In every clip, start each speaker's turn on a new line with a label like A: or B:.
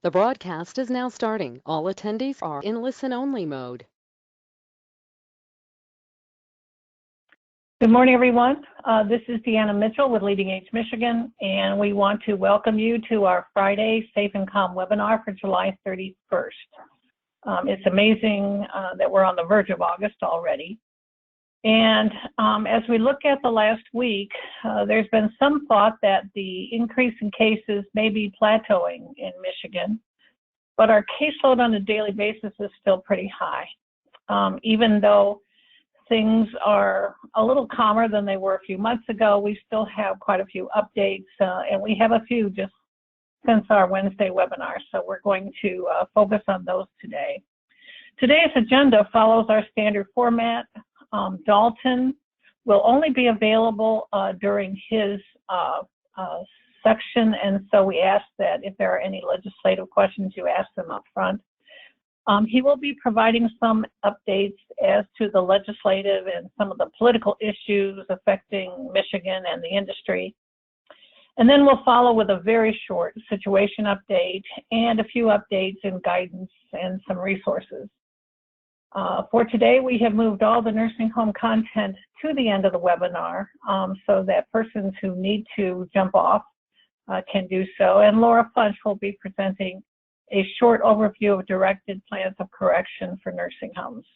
A: The broadcast is now starting. All attendees are in listen-only mode.
B: Good morning, everyone. This is Deanna Mitchell with LeadingAge Michigan, and we want to welcome you to our Friday Safe and Calm webinar for July 31st. It's amazing that we're on the verge of August already. And as we look at the last week, there's been some thought that the increase in cases may be plateauing in Michigan, but our caseload on a daily basis is still pretty high. Even though things are a little calmer than they were a few months ago, we still have quite a few updates, and we have a few just since our Wednesday webinar, so we're going to focus on those today. Today's agenda follows our standard format. Dalton will only be available during his section, and so we ask that if there are any legislative questions, you ask them up front. He will be providing some updates as to the legislative and some of the political issues affecting Michigan and the industry. And then we'll follow with a very short situation update and a few updates and guidance and some resources. For today, we have moved all the nursing home content to the end of the webinar so that persons who need to jump off can do so. And Laura Funch will be presenting a short overview of directed plans of correction for nursing homes.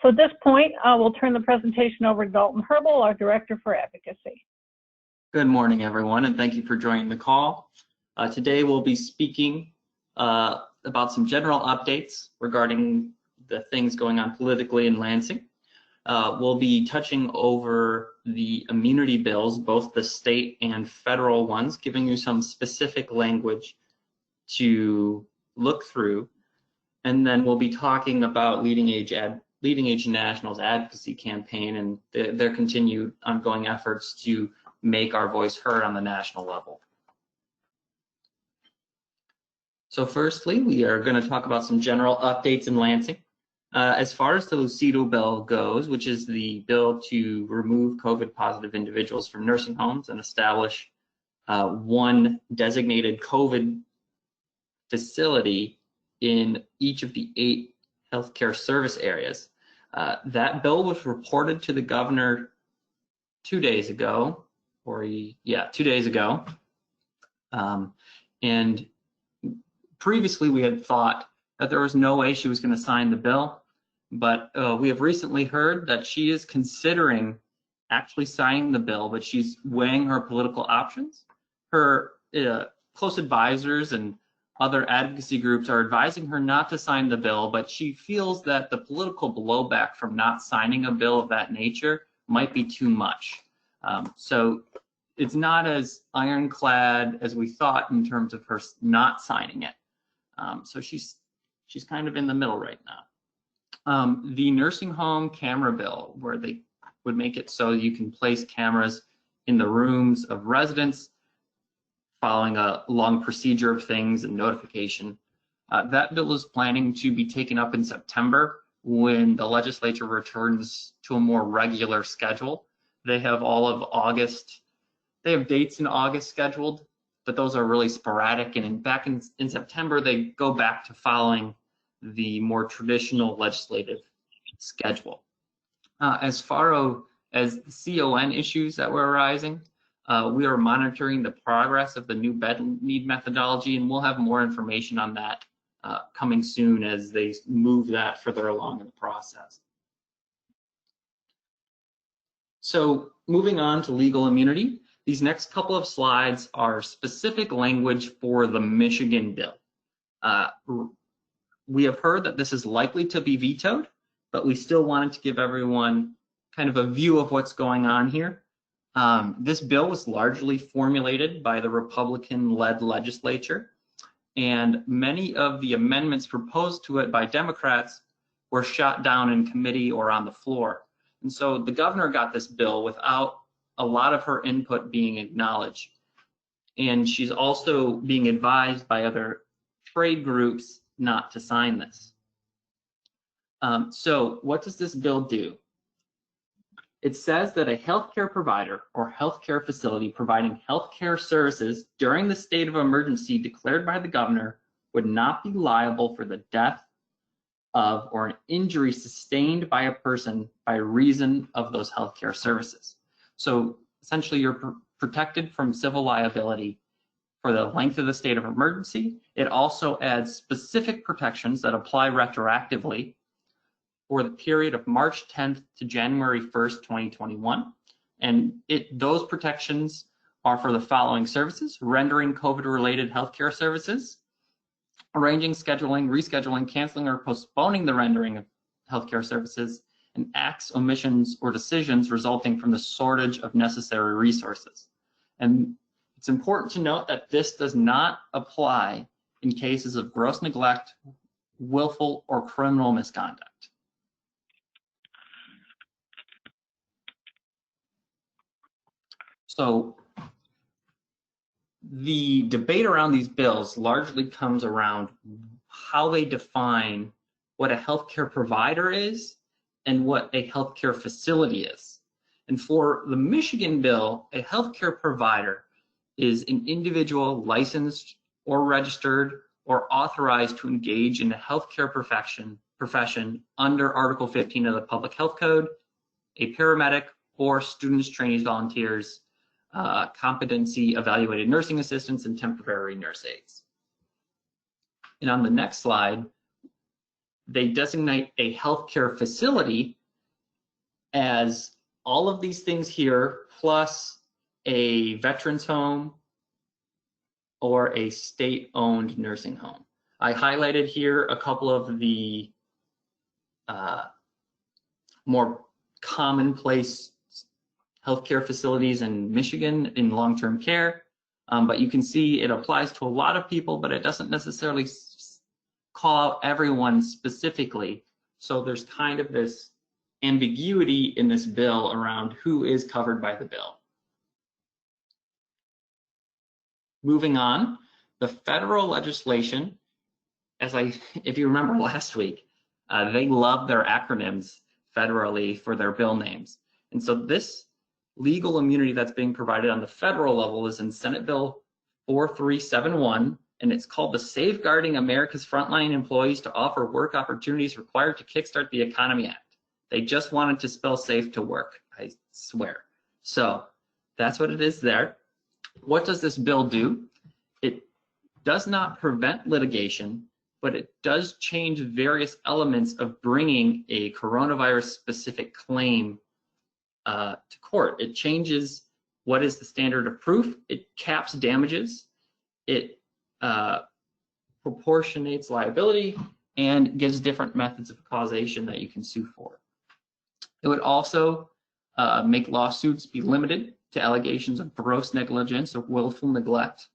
B: So at this point, we'll turn the presentation over to Dalton Herbal, our Director for Advocacy.
C: Good morning, everyone, and thank you for joining the call. Today we'll be speaking about some general updates regarding the things going on politically in Lansing. We'll be touching over the immunity bills, both the state and federal ones, giving you some specific language to look through. And then we'll be talking about LeadingAge National's advocacy campaign and their continued ongoing efforts to make our voice heard on the national level. So firstly, we are going to talk about some general updates in Lansing. As far as the Lucido bill goes, which is the bill to remove COVID-positive individuals from nursing homes and establish one designated COVID facility in each of the 8 healthcare service areas. That bill was reported to the governor 2 days ago, or 2 days ago. And previously we had thought that there was no way she was going to sign the bill, but we have recently heard that she is considering actually signing the bill, but she's weighing her political options. Her close advisors and other advocacy groups are advising her not to sign the bill, but she feels that the political blowback from not signing a bill of that nature might be too much. So it's not as ironclad as we thought in terms of her not signing it. So she's kind of in the middle right now. The nursing home camera bill, where they would make it so you can place cameras in the rooms of residents following a long procedure of things and notification. That bill is planning to be taken up in September when the legislature returns to a more regular schedule. They have all of August. They have dates in August scheduled, but those are really sporadic. And back in September, they go back to following the more traditional legislative schedule. As far as the CON issues that were arising, we are monitoring the progress of the new bed need methodology, and we'll have more information on that coming soon as they move that further along in the process. So moving on to legal immunity, these next couple of slides are specific language for the Michigan bill. We have heard that this is likely to be vetoed, but we still wanted to give everyone kind of a view of what's going on here. This bill was largely formulated by the Republican-led legislature, and many of the amendments proposed to it by Democrats were shot down in committee or on the floor. And so the governor got this bill without a lot of her input being acknowledged. And she's also being advised by other trade groups not to sign this. So what does this bill do? It says that a healthcare provider or healthcare facility providing healthcare services during the state of emergency declared by the governor would not be liable for the death of or an injury sustained by a person by reason of those healthcare services. So essentially you're protected from civil liability for the length of the state of emergency. It also adds specific protections that apply retroactively for the period of March 10th to January 1st, 2021. And those protections are for the following services: rendering COVID-related healthcare services, arranging, scheduling, rescheduling, canceling, or postponing the rendering of healthcare services, and acts, omissions, or decisions resulting from the shortage of necessary resources. And it's important to note that this does not apply in cases of gross neglect, willful, or criminal misconduct. So the debate around these bills largely comes around how they define what a healthcare provider is and what a healthcare facility is. And for the Michigan bill, a healthcare provider is an individual licensed or registered or authorized to engage in a healthcare profession under Article 15 of the Public Health Code, a paramedic or students, trainees, volunteers, competency evaluated nursing assistants, and temporary nurse aides. And on the next slide, they designate a healthcare facility as all of these things here, plus a veterans home or a state-owned nursing home. I highlighted here a couple of the more commonplace healthcare facilities in Michigan in long-term care, but you can see it applies to a lot of people, but it doesn't necessarily call out everyone specifically. So there's kind of this ambiguity in this bill around who is covered by the bill. Moving on, the federal legislation, if you remember last week, they love their acronyms federally for their bill names. And so this legal immunity that's being provided on the federal level is in Senate Bill 4371, and it's called the Safeguarding America's Frontline Employees to Offer Work Opportunities Required to Kickstart the Economy Act. They just wanted to spell safe to work, I swear. So that's what it is there. What does this bill do? It does not prevent litigation, but it does change various elements of bringing a coronavirus-specific claim to court. It changes what is the standard of proof. It caps damages. It proportionates liability and gives different methods of causation that you can sue for. It would also make lawsuits be limited to allegations of gross negligence or willful neglect.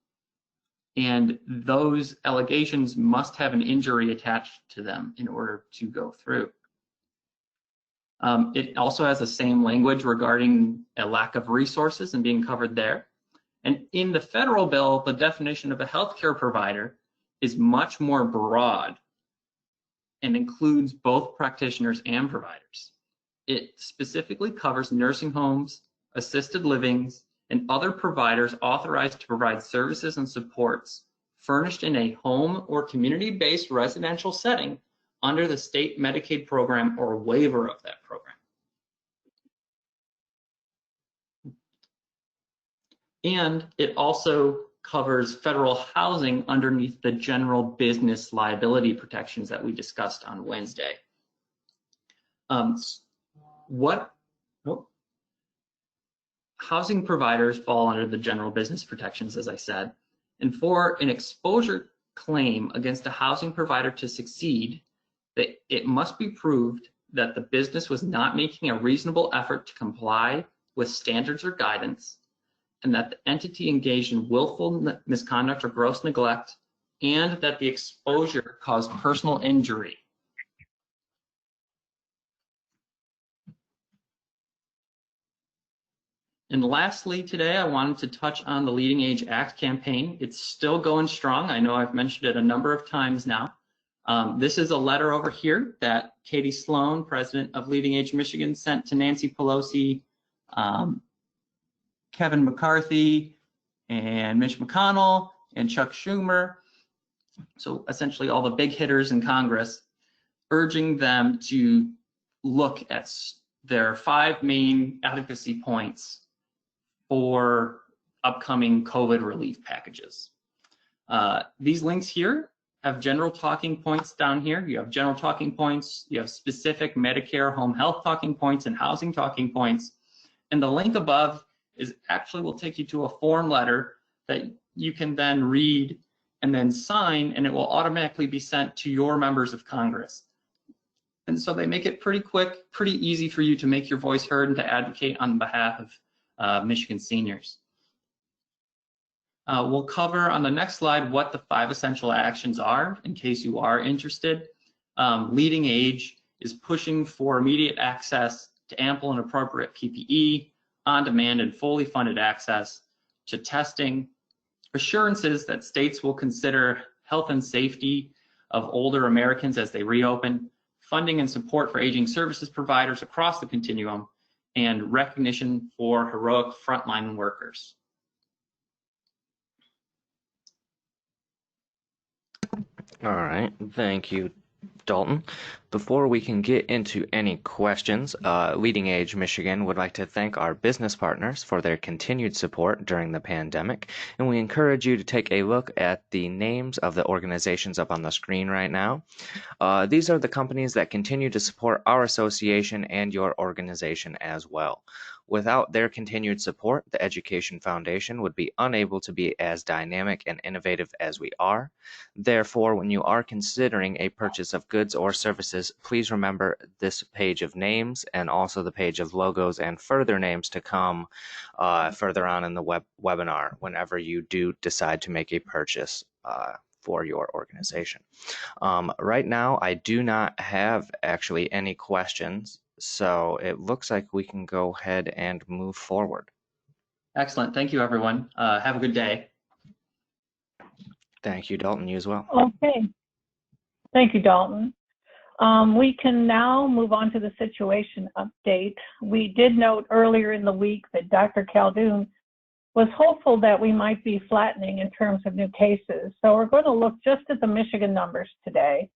C: And those allegations must have an injury attached to them in order to go through. It also has the same language regarding a lack of resources and being covered there. And in the federal bill, the definition of a healthcare provider is much more broad and includes both practitioners and providers. It specifically covers nursing homes, assisted livings, and other providers authorized to provide services and supports furnished in a home or community-based residential setting under the state Medicaid program or waiver of that program. And it also covers federal housing underneath the general business liability protections that we discussed on Wednesday. Housing providers fall under the general business protections, as I said, and for an exposure claim against a housing provider to succeed, that it must be proved that the business was not making a reasonable effort to comply with standards or guidance, and that the entity engaged in willful misconduct or gross neglect, and that the exposure caused personal injury. And lastly, today, I wanted to touch on the LeadingAge Act campaign. It's still going strong. I know I've mentioned it a number of times now. This is a letter over here that Katie Sloan, president of LeadingAge Michigan, sent to Nancy Pelosi, Kevin McCarthy, and Mitch McConnell, and Chuck Schumer. So essentially all the big hitters in Congress, urging them to look at their 5 main advocacy points for upcoming COVID relief packages. These links here have general talking points down here. You have general talking points, you have specific Medicare home health talking points and housing talking points. And the link above is actually will take you to a form letter that you can then read and then sign, and it will automatically be sent to your members of Congress. And so they make it pretty quick, pretty easy for you to make your voice heard and to advocate on behalf of Michigan seniors. We'll cover on the next slide what the 5 essential actions are in case you are interested. LeadingAge is pushing for immediate access to ample and appropriate PPE, on-demand and fully funded access to testing, assurances that states will consider health and safety of older Americans as they reopen, funding and support for aging services providers across the continuum, and recognition for heroic frontline workers.
D: All right, thank you, Dalton. Before we can get into any questions, LeadingAge Michigan would like to thank our business partners for their continued support during the pandemic, and we encourage you to take a look at the names of the organizations up on the screen right now. These are the companies that continue to support our association and your organization as well. Without their continued support, the Education Foundation would be unable to be as dynamic and innovative as we are. Therefore, when you are considering a purchase of goods or services, please remember this page of names and also the page of logos and further names to come further on in the webinar whenever you do decide to make a purchase for your organization. Right now, I do not have actually any questions, so it looks like we can go ahead and move forward.
C: Excellent. Thank you, everyone. Have a good day.
D: Thank you, Dalton. You as well.
B: Okay. Thank you, Dalton. We can now move on to the situation update. We did note earlier in the week that Dr. Caldoun was hopeful that we might be flattening in terms of new cases. So we're going to look just at the Michigan numbers today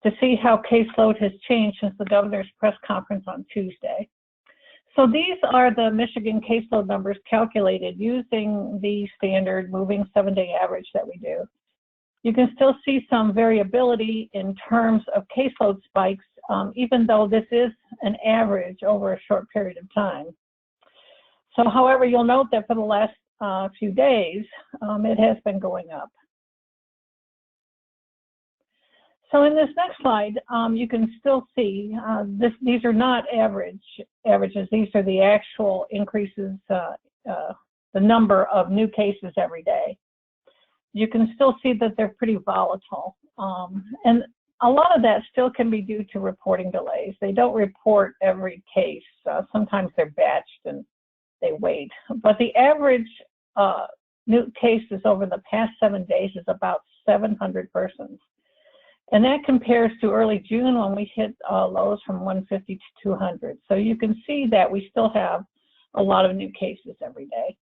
B: to see how caseload has changed since the governor's press conference on Tuesday. So these are the Michigan caseload numbers calculated using the standard moving 7-day average that we do. You can still see some variability in terms of caseload spikes, even though this is an average over a short period of time. So, however, you'll note that for the last few days, it has been going up. So in this next slide, you can still see these are not averages. These are the actual increases, the number of new cases every day. You can still see that they're pretty volatile. And a lot of that still can be due to reporting delays. They don't report every case. Sometimes they're batched and they wait. But the average new cases over the past 7 days is about 700 persons. And that compares to early June when we hit lows from 150 to 200. So you can see that we still have a lot of new cases every day.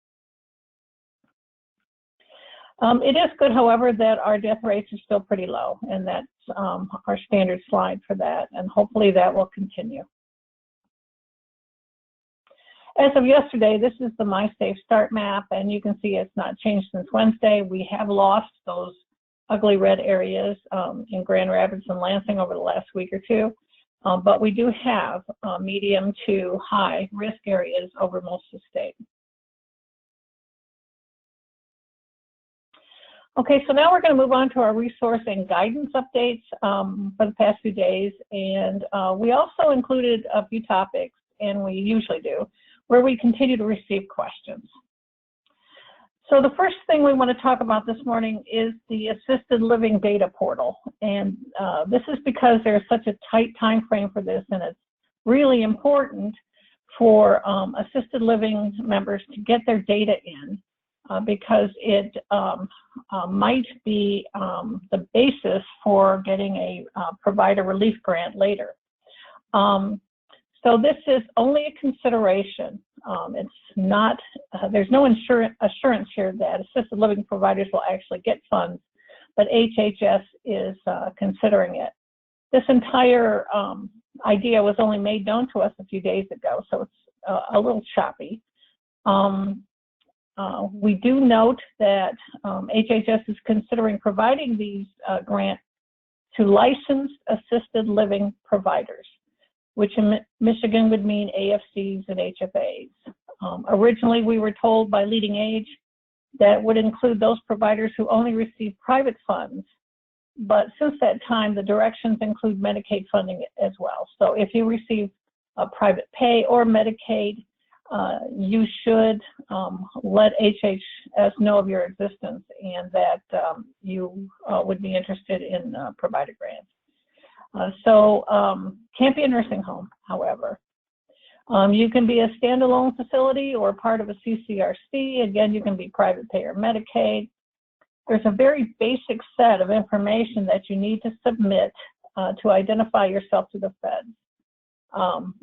B: It is good, however, that our death rates are still pretty low, and that's our standard slide for that, and hopefully that will continue. As of yesterday, this is the MySafe Start map, and you can see it's not changed since Wednesday. We have lost those ugly red areas in Grand Rapids and Lansing over the last week or two, but we do have medium to high risk areas over most of the state. Okay, so now we're going to move on to our resource and guidance updates for the past few days, and we also included a few topics, and we usually do, where we continue to receive questions. So the first thing we want to talk about this morning is the assisted living data portal, and this is because there's such a tight time frame for this, and it's really important for assisted living members to get their data in because it might be the basis for getting a provider relief grant later. So this is only a consideration. It's not, there's no assurance here that assisted living providers will actually get funds, but HHS is considering it. This entire idea was only made known to us a few days ago, so it's a little choppy. We do note that HHS is considering providing these grants to licensed assisted living providers, which in Michigan would mean AFCs and HFAs. Originally, we were told by LeadingAge that would include those providers who only receive private funds, but since that time, the directions include Medicaid funding as well. So if you receive a private pay or Medicaid, you should let HHS know of your existence and that you would be interested in provider grants. Can't be a nursing home, however. You can be a standalone facility or part of a CCRC. Again, you can be private pay or Medicaid. There's a very basic set of information that you need to submit to identify yourself to the feds.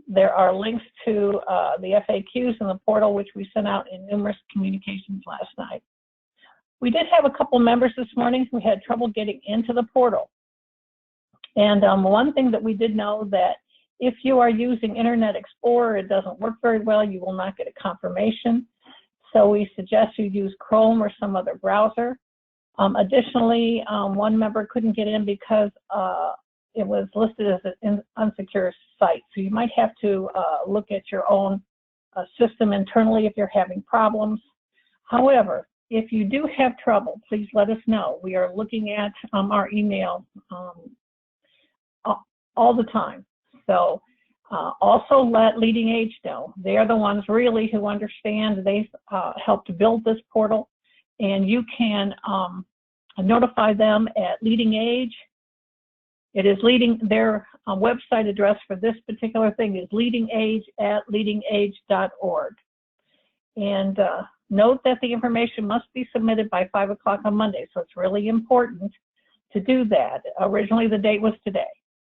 B: There are links to the FAQs in the portal, which we sent out in numerous communications last night. We did have a couple members this morning who had trouble getting into the portal. And one thing that we did know that if you are using Internet Explorer, it doesn't work very well, you will not get a confirmation. So we suggest you use Chrome or some other browser. Additionally, one member couldn't get in because it was listed as an unsecure site. So you might have to look at your own system internally if you're having problems. However, if you do have trouble, please let us know. We are looking at our email all the time. So also let LeadingAge know. They are the ones really who understand. They helped build this portal, and you can notify them at LeadingAge. It is their website address for this particular thing is leadingage@leadingage.org. And note that the information must be submitted by 5 o'clock on Monday, so it's really important to do that. Originally, the date was today,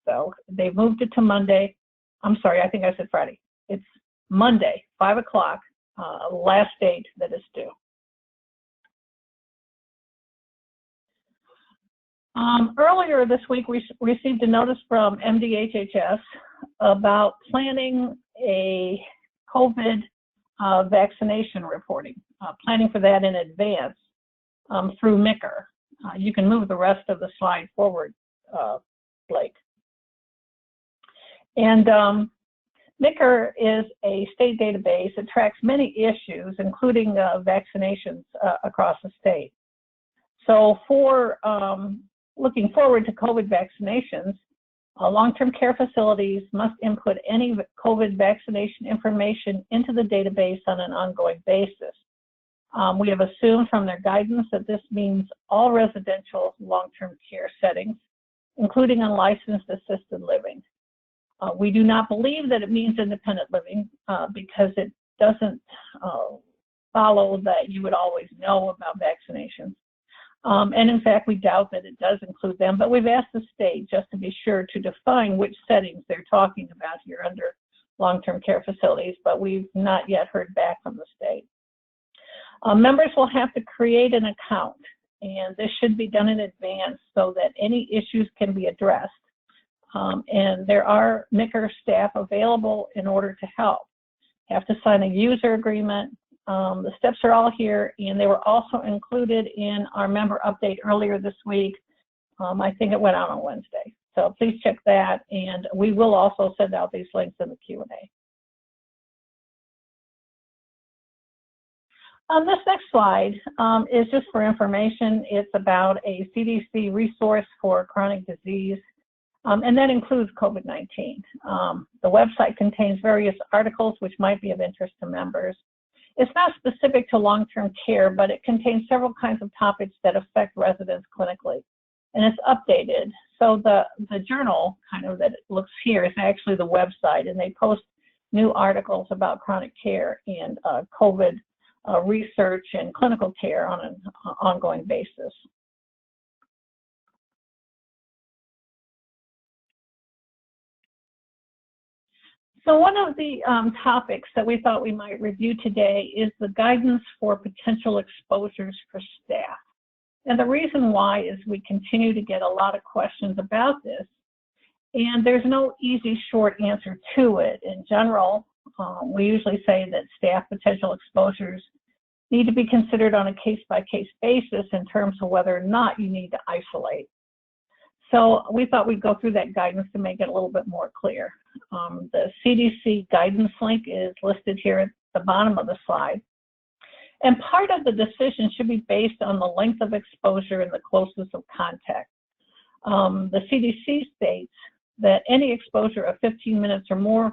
B: so they moved it to Monday. I'm sorry, I think I said Friday. It's Monday, 5 o'clock, last date that is due. Earlier this week, we received a notice from MDHHS about planning a COVID vaccination reporting, planning for that in advance through MICR. You can move the rest of the slide forward, Blake. And MICR is a state database that tracks many issues, including vaccinations across the state. So for looking forward to COVID vaccinations, long-term care facilities must input any COVID vaccination information into the database on an ongoing basis. We have assumed from their guidance that this means all residential long-term care settings, including unlicensed assisted living. We do not believe that it means independent living because it doesn't follow that you would always know about vaccinations. And in fact, we doubt that it does include them, but we've asked the state just to be sure to define which settings they're talking about here under long-term care facilities, but we've not yet heard back from the state. Members will have to create an account, and this should be done in advance so that any issues can be addressed. And there are MICR staff available in order to help. You have to sign a user agreement. The steps are all here, and they were also included in our member update earlier this week. I think it went out on Wednesday. So please check that, and we will also send out these links in the Q&A. This next slide is just for information. It's about a CDC resource for chronic disease, and that includes COVID-19. The website contains various articles which might be of interest to members. It's not specific to long-term care, but it contains several kinds of topics that affect residents clinically. And it's updated. So the journal kind of that it looks here is actually the website, and they post new articles about chronic care and COVID research and clinical care on an ongoing basis. So one of the topics that we thought we might review today is the guidance for potential exposures for staff. And the reason why is we continue to get a lot of questions about this, and there's no easy short answer to it. In general, we usually say that staff potential exposures need to be considered on a case-by-case basis in terms of whether or not you need to isolate. So we thought we'd go through that guidance to make it a little bit more clear. The CDC guidance link is listed here at the bottom of the slide. And part of the decision should be based on the length of exposure and the closeness of contact. The CDC states that any exposure of 15 minutes or more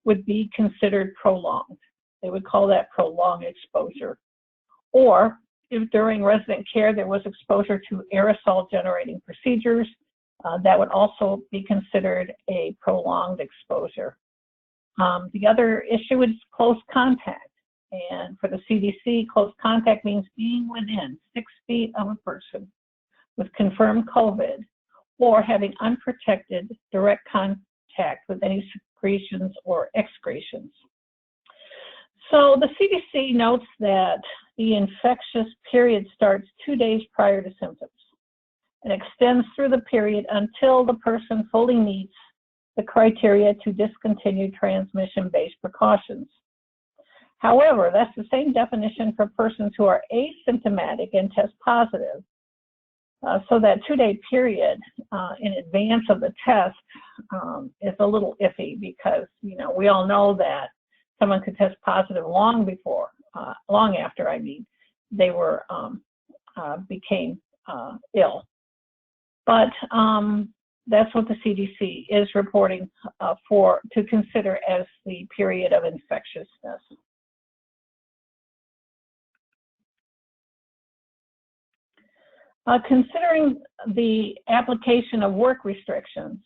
B: would be considered prolonged. They would call that prolonged exposure. Or if during resident care there was exposure to aerosol generating procedures, that would also be considered a prolonged exposure. The other issue is close contact. And for the CDC, close contact means being within 6 feet of a person with confirmed COVID or having unprotected direct contact with any secretions or excretions. So the CDC notes that the infectious period starts 2 days prior to symptoms and extends through the period until the person fully meets the criteria to discontinue transmission-based precautions. However, that's the same definition for persons who are asymptomatic and test positive. So that 2-day period in advance of the test is a little iffy because, you know, we all know that someone could test positive long after they were became ill. But that's what the CDC is reporting to consider as the period of infectiousness. Considering the application of work restrictions,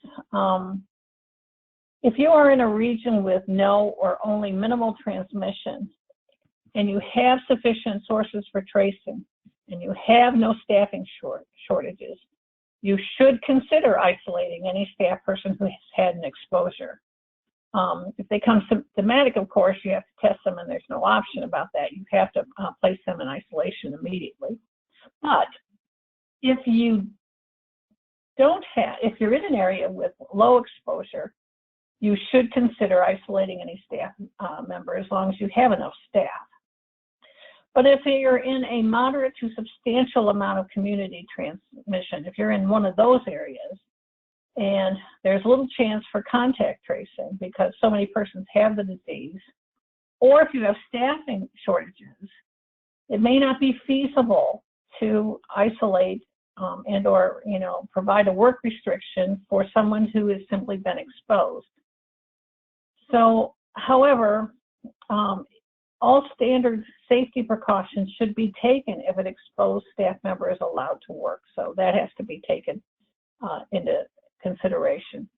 B: if you are in a region with no or only minimal transmission and you have sufficient sources for tracing and you have no staffing shortages, you should consider isolating any staff person who has had an exposure. If they come symptomatic, of course, you have to test them and there's no option about that. You have to place them in isolation immediately. But if you're in an area with low exposure, you should consider isolating any staff member as long as you have enough staff. But if you're in a moderate to substantial amount of community transmission, if you're in one of those areas, and there's little chance for contact tracing because so many persons have the disease, or if you have staffing shortages, it may not be feasible to isolate and or provide a work restriction for someone who has simply been exposed. So, however, all standard safety precautions should be taken if an exposed staff member is allowed to work. So that has to be taken into consideration.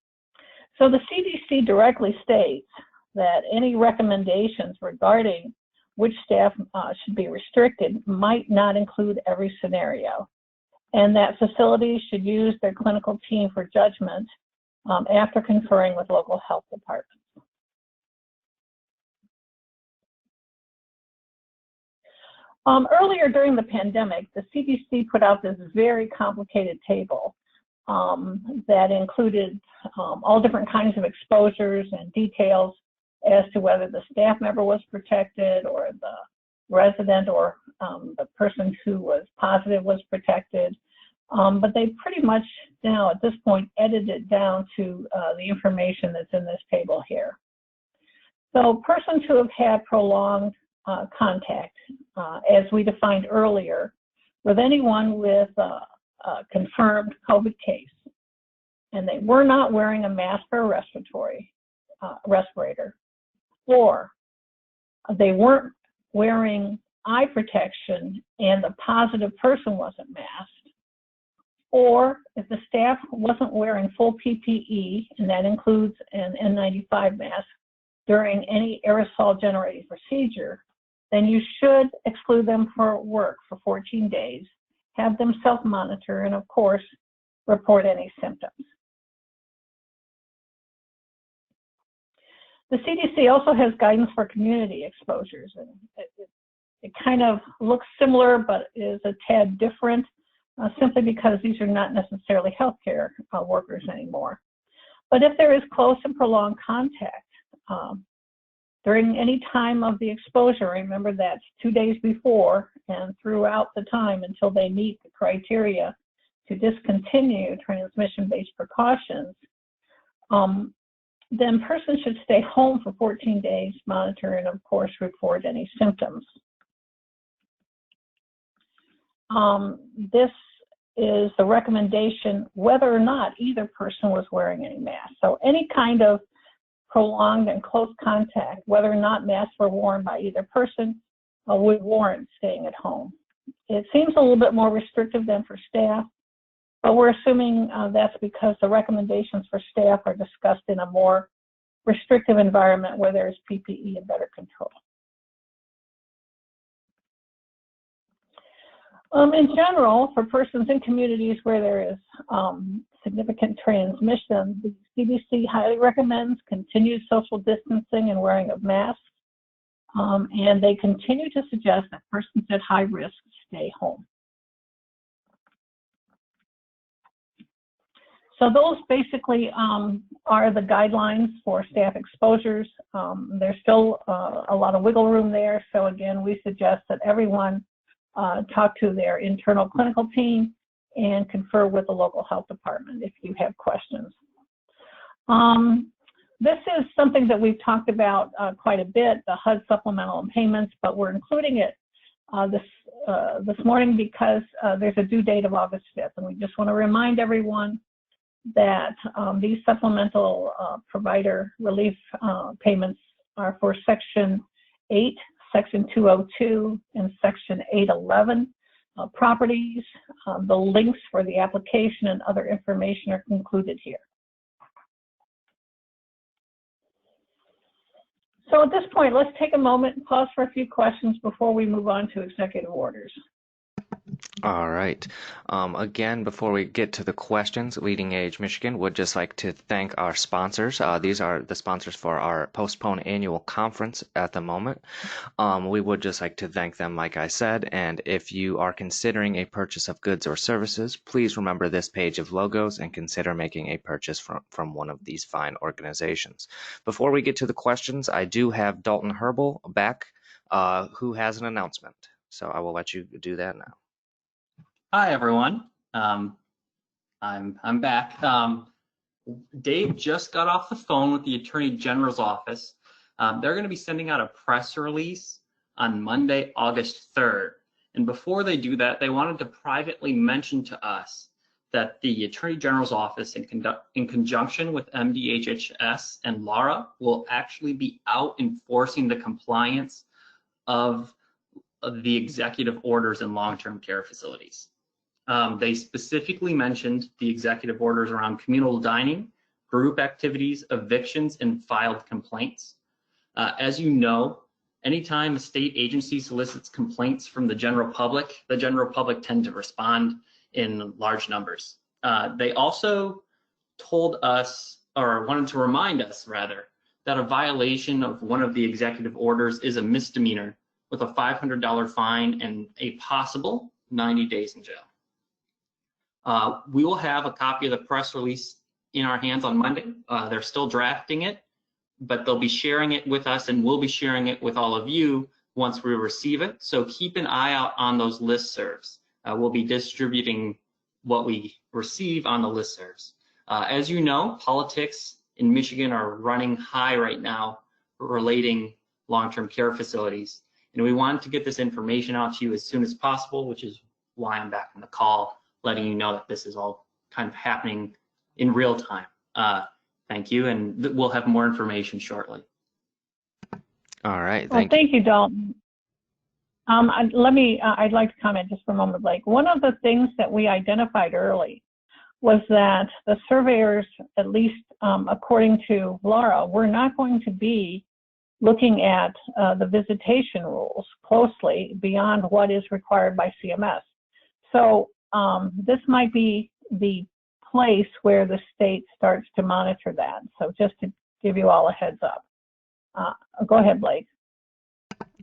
B: So the CDC directly states that any recommendations regarding which staff should be restricted might not include every scenario, and that facilities should use their clinical team for judgment after conferring with local health departments. Earlier during the pandemic, the CDC put out this very complicated table that included all different kinds of exposures and details as to whether the staff member was protected or the resident or the person who was positive was protected. But they pretty much now at this point edited it down to the information that's in this table here. So persons who have had prolonged contact, as we defined earlier, with anyone with a confirmed COVID case, and they were not wearing a mask or a respirator, or they weren't wearing eye protection and the positive person wasn't masked, or if the staff wasn't wearing full PPE, and that includes an N95 mask, during any aerosol generating procedure, then you should exclude them for work for 14 days, have them self-monitor, and of course, report any symptoms. The CDC also has guidance for community exposures, and it kind of looks similar, but is a tad different, simply because these are not necessarily healthcare workers anymore. But if there is close and prolonged contact during any time of the exposure, remember that's 2 days before and throughout the time until they meet the criteria to discontinue transmission-based precautions, then persons should stay home for 14 days, monitor, and of course report any symptoms. This is the recommendation whether or not either person was wearing any mask. So any kind of prolonged and close contact, whether or not masks were worn by either person, would warrant staying at home. It seems a little bit more restrictive than for staff, but we're assuming that's because the recommendations for staff are discussed in a more restrictive environment where there's PPE and better control. In general, for persons in communities where there is significant transmission, the CDC highly recommends continued social distancing and wearing of masks, and they continue to suggest that persons at high risk stay home. So those basically are the guidelines for staff exposures. There's still a lot of wiggle room there, so again, we suggest that everyone talk to their internal clinical team and confer with the local health department if you have questions. This is something that we've talked about quite a bit, the HUD Supplemental Payments, but we're including it this morning because there's a due date of August 5th, and we just want to remind everyone that these supplemental provider relief payments are for Section 8, Section 202, and Section 811 properties. The links for the application and other information are included here. So at this point, let's take a moment and pause for a few questions before we move on to executive orders.
D: All right. Again, before we get to the questions, LeadingAge Michigan would just like to thank our sponsors. These are the sponsors for our postponed annual conference at the moment. We would just like to thank them, like I said, and if you are considering a purchase of goods or services, please remember this page of logos and consider making a purchase from one of these fine organizations. Before we get to the questions, I do have Dalton Herbal back, who has an announcement. So I will let you do that now.
C: Hi, everyone. I'm back. Dave just got off the phone with the Attorney General's office. They're going to be sending out a press release on Monday, August 3rd. And before they do that, they wanted to privately mention to us that the Attorney General's office, in conjunction with MDHHS and LARA, will actually be out enforcing the compliance of the executive orders in long-term care facilities. They specifically mentioned the executive orders around communal dining, group activities, evictions, and filed complaints. As you know, anytime a state agency solicits complaints from the general public tend to respond in large numbers. They also told us, or wanted to remind us rather, that a violation of one of the executive orders is a misdemeanor with a $500 fine and a possible 90 days in jail. We will have a copy of the press release in our hands on Monday. They're still drafting it, but they'll be sharing it with us, and we'll be sharing it with all of you once we receive it. So keep an eye out on those listservs. We'll be distributing what we receive on the listservs. As you know, politics in Michigan are running high right now relating long-term care facilities. And we wanted to get this information out to you as soon as possible, which is why I'm back on the call, letting you know that this is all kind of happening in real time. Thank you, and we'll have more information shortly.
D: All right,
B: thank you, Dalton. I'd like to comment just for a moment, Blake. One of the things that we identified early was that the surveyors, at least according to Laura, were not going to be looking at the visitation rules closely beyond what is required by CMS. So this might be the place where the state starts to monitor that. So just to give you all a heads up. Go ahead, Blake.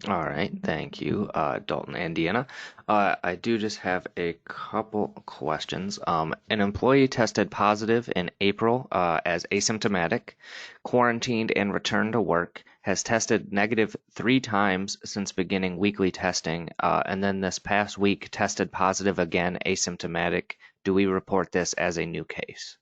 D: All right, thank you, Dalton and Deanna. I do just have a couple questions. An employee tested positive in April as asymptomatic, quarantined and returned to work, has tested negative 3 times since beginning weekly testing, and then this past week tested positive again, asymptomatic. Do we report this as a new case?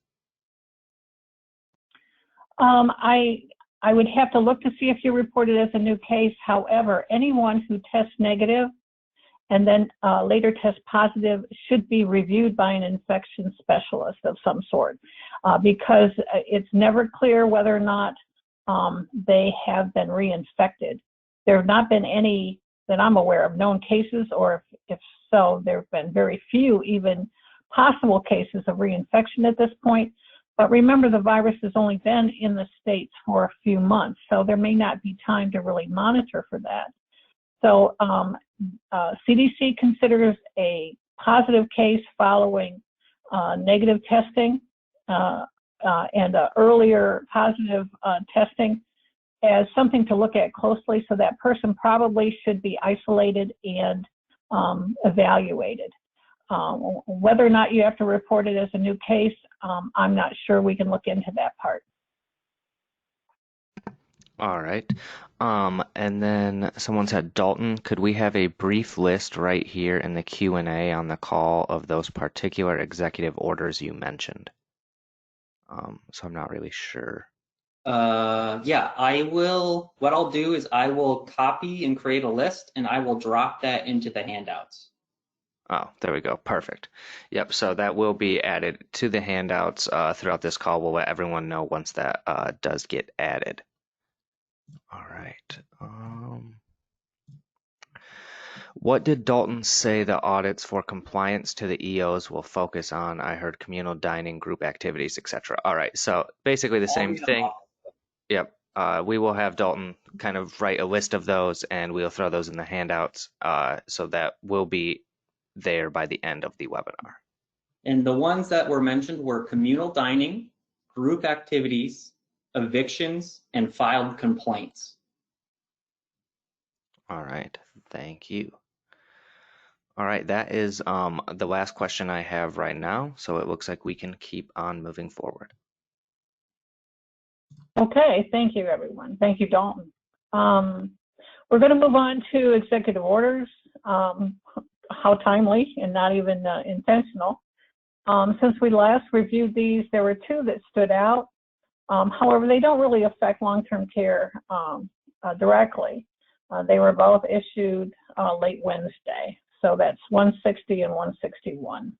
B: I would have to look to see if you report it as a new case. However, anyone who tests negative and then later tests positive should be reviewed by an infection specialist of some sort because it's never clear whether or not they have been reinfected. There have not been any that I'm aware of known cases, or if so, there have been very few even possible cases of reinfection at this point. But remember, the virus has only been in the States for a few months, so there may not be time to really monitor for that. So CDC considers a positive case following negative testing and earlier positive testing as something to look at closely. So that person probably should be isolated and evaluated. Whether or not you have to report it as a new case, I'm not sure. We can look into that part.
D: All right. And then someone said, Dalton, could we have a brief list right here in the Q&A on the call of those particular executive orders you mentioned? So I'm not really sure.
C: Yeah, I will. What I'll do is I will copy and create a list, and I will drop that into the handouts.
D: Oh, there we go. Perfect. Yep. So that will be added to the handouts throughout this call. We'll let everyone know once that does get added. All right. What did Dalton say the audits for compliance to the EOs will focus on? I heard communal dining, group activities, etc. All right. So basically the same thing. Yep. We will have Dalton kind of write a list of those, and we'll throw those in the handouts. So that will be there by the end of the webinar.
C: And the ones that were mentioned were communal dining, group activities, evictions, and filed complaints.
D: All right, thank you. All right, that is the last question I have right now, so it looks like we can keep on moving forward.
B: Okay, thank you, everyone. Thank you, Dalton. We're going to move on to executive orders. How timely and not even intentional. Since we last reviewed these, there were 2 that stood out. However, they don't really affect long-term care directly. They were both issued late Wednesday. So that's 160 and 161.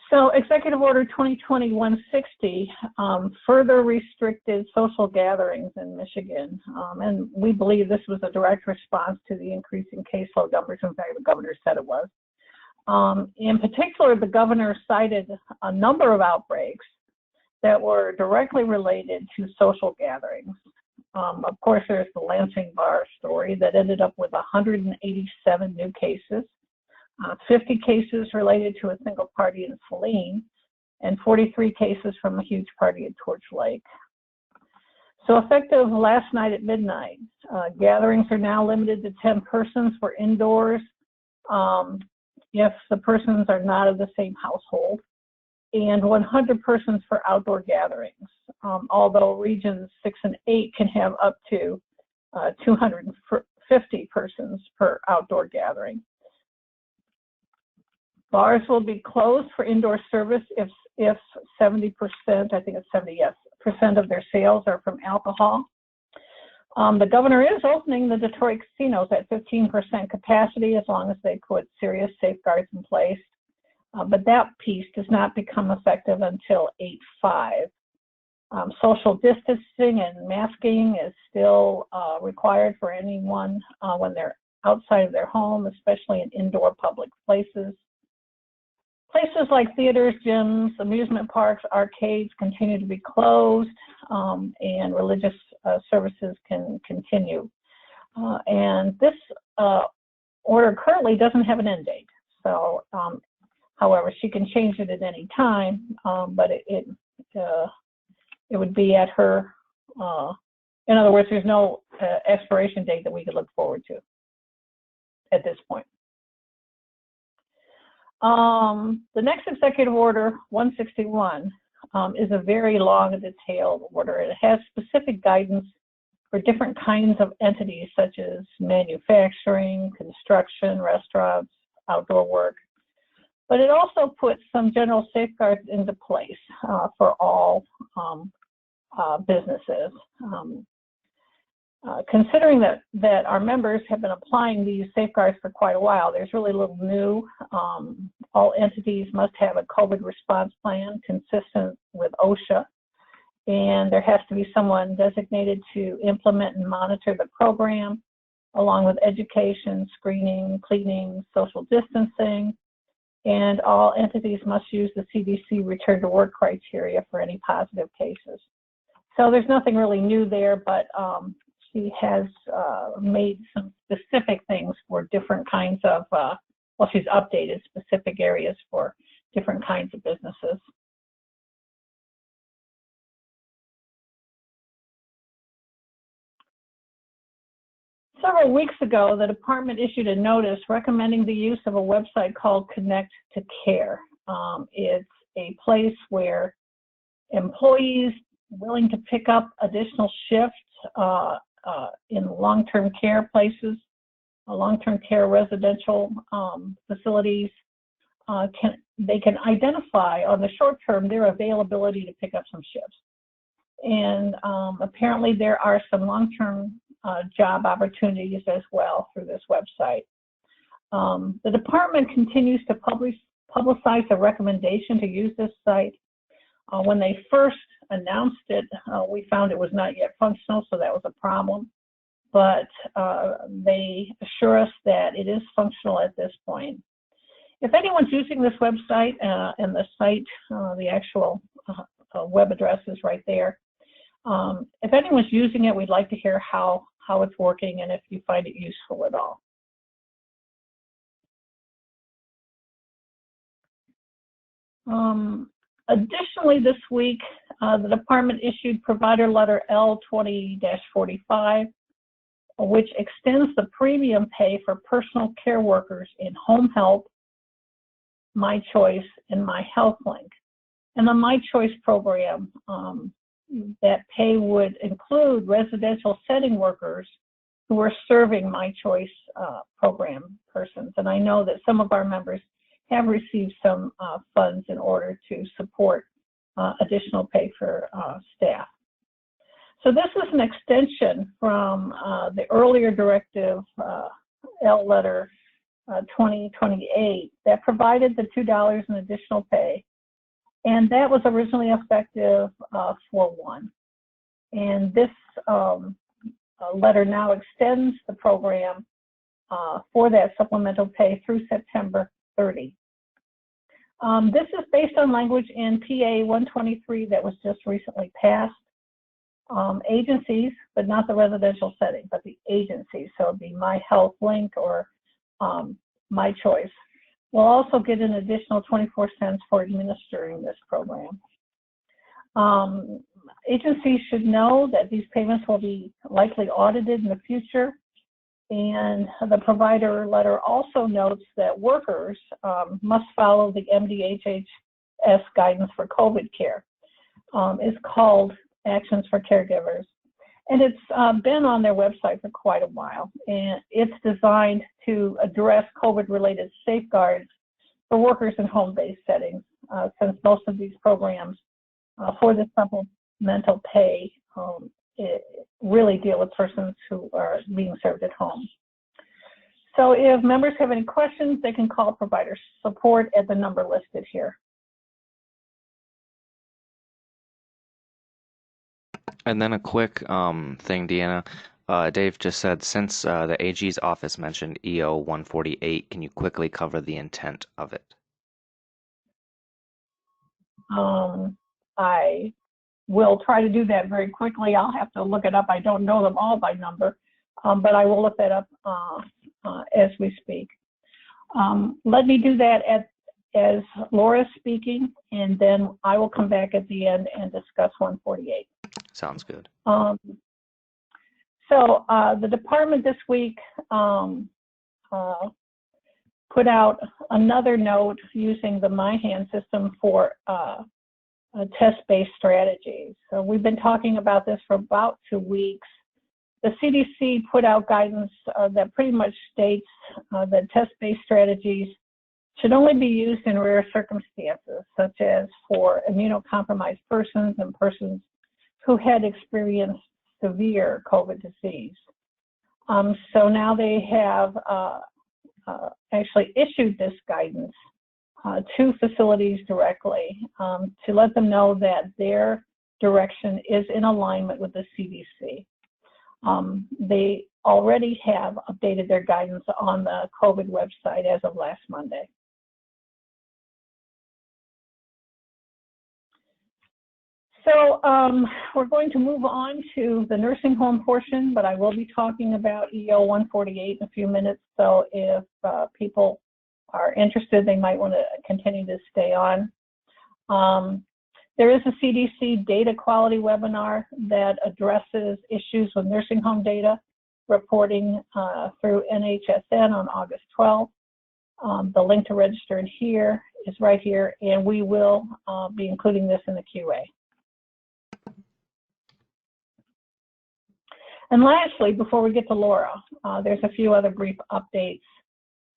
B: So Executive Order 2020-160 further restricted social gatherings in Michigan, and we believe this was a direct response to the increasing caseload numbers. In fact, the governor said it was. In particular, the governor cited a number of outbreaks that were directly related to social gatherings. Of course, there's the Lansing bar story that ended up with 187 new cases. 50 cases related to a single party in Saline, and 43 cases from a huge party at Torch Lake. So effective last night at midnight, gatherings are now limited to 10 persons for indoors if the persons are not of the same household, and 100 persons for outdoor gatherings, although regions 6 and 8 can have up to 250 persons per outdoor gathering. Bars will be closed for indoor service if 70%, I think it's 70, yes, % of their sales are from alcohol. The governor is opening the Detroit casinos at 15% capacity as long as they put serious safeguards in place. But that piece does not become effective until 8/5. Social distancing and masking is still required for anyone when they're outside of their home, especially in indoor public places. Places like theaters, gyms, amusement parks, arcades continue to be closed, and religious services can continue. And this order currently doesn't have an end date. So, however, she can change it at any time, but it would be at her, in other words, there's no expiration date that we could look forward to at this point. The next executive order, 161, is a very long and detailed order. It has specific guidance for different kinds of entities such as manufacturing, construction, restaurants, outdoor work. But it also puts some general safeguards into place for all businesses. Considering that our members have been applying these safeguards for quite a while, there's really little new. All entities must have a COVID response plan consistent with OSHA, and there has to be someone designated to implement and monitor the program, along with education, screening, cleaning, social distancing, and all entities must use the CDC return to work criteria for any positive cases. So there's nothing really new there, but she has made some specific things for different kinds of, well, she's updated specific areas for different kinds of businesses. Several weeks ago, the department issued a notice recommending the use of a website called Connect to Care. It's a place where employees willing to pick up additional shifts in long-term care places, long-term care residential facilities, they can identify on the short term their availability to pick up some shifts. And apparently there are some long-term job opportunities as well through this website. The department continues to publicize a recommendation to use this site. When they first announced it, we found it was not yet functional, so that was a problem. But they assure us that it is functional at this point. If anyone's using this website, and the site, the actual web address is right there. If anyone's using it, we'd like to hear how it's working and if you find it useful at all. Additionally, this week, the department issued provider letter L20-45, which extends the premium pay for personal care workers in home health, My Choice, and My Health Link. And the My Choice program, that pay would include residential setting workers who are serving My Choice program persons. And I know that some of our members have received some funds in order to support additional pay for staff. So this is an extension from the earlier directive, L letter 2028, that provided the $2 in additional pay. And that was originally effective 4/1. And this letter now extends the program for that supplemental pay through September 30. This is based on language in PA 123 that was just recently passed. Agencies, but not the residential setting, but the agencies, so it'd be My Health Link or My Choice, will also get an additional 24 cents for administering this program. Agencies should know that these payments will be likely audited in the future, and the provider letter also notes that workers must follow the MDHHS guidance for COVID care. It's called Actions for Caregivers, and it's been on their website for quite a while, and it's designed to address COVID-related safeguards for workers in home-based settings, since most of these programs for the supplemental pay really deal with persons who are being served at home. So if members have any questions, they can call provider support at the number listed here.
D: And then a quick thing, Deanna. Dave just said, since the AG's office mentioned EO 148, can you quickly cover the intent of it?
B: I will try to do that very quickly. I'll have to look it up. I don't know them all by number, but I will look that up as we speak. Let me do that as Laura's speaking, and then I will come back at the end and discuss 148.
D: Sounds good.
B: So the department this week put out another note using the MyHand system for test-based strategies. So we've been talking about this for about 2 weeks. The CDC put out guidance that pretty much states that test-based strategies should only be used in rare circumstances, such as for immunocompromised persons and persons who had experienced severe COVID disease. So now they have actually issued this guidance to facilities directly to let them know that their direction is in alignment with the CDC. They already have updated their guidance on the COVID website as of last Monday. So we're going to move on to the nursing home portion, but I will be talking about EO 148 in a few minutes. So if people are interested, they might want to continue to stay on. There is a CDC data quality webinar that addresses issues with nursing home data reporting through NHSN on August 12th. The link to register in here is right here, and we will be including this in the QA. And lastly, before we get to Laura, there's a few other brief updates.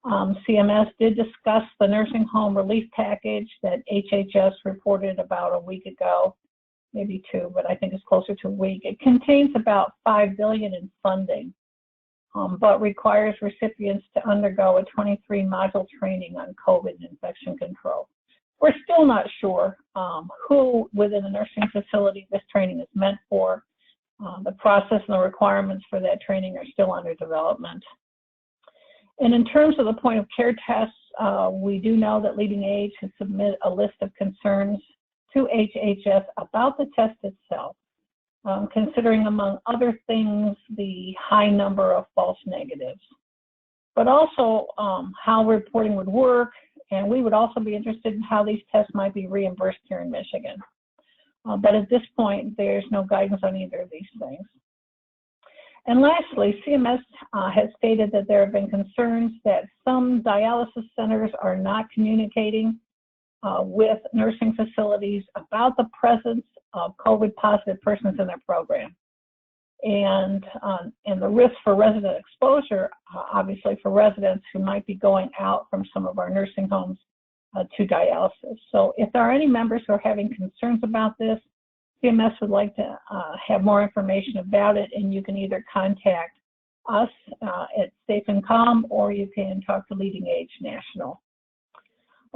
B: CMS did discuss the nursing home relief package that HHS reported about a week ago, maybe 2, but I think it's closer to a week. It contains about $5 billion in funding, but requires recipients to undergo a 23-module training on COVID infection control. We're still not sure who within the nursing facility this training is meant for. The process and the requirements for that training are still under development. And in terms of the point of care tests, we do know that LeadingAge has submitted a list of concerns to HHS about the test itself, considering among other things the high number of false negatives, but also how reporting would work, and we would also be interested in how these tests might be reimbursed here in Michigan. But at this point, there's no guidance on either of these things. And lastly, CMS has stated that there have been concerns that some dialysis centers are not communicating with nursing facilities about the presence of COVID-positive persons in their program. And the risk for resident exposure, obviously for residents who might be going out from some of our nursing homes to dialysis. So if there are any members who are having concerns about this, CMS would like to have more information about it, and you can either contact us at Safe and Calm, or you can talk to LeadingAge National.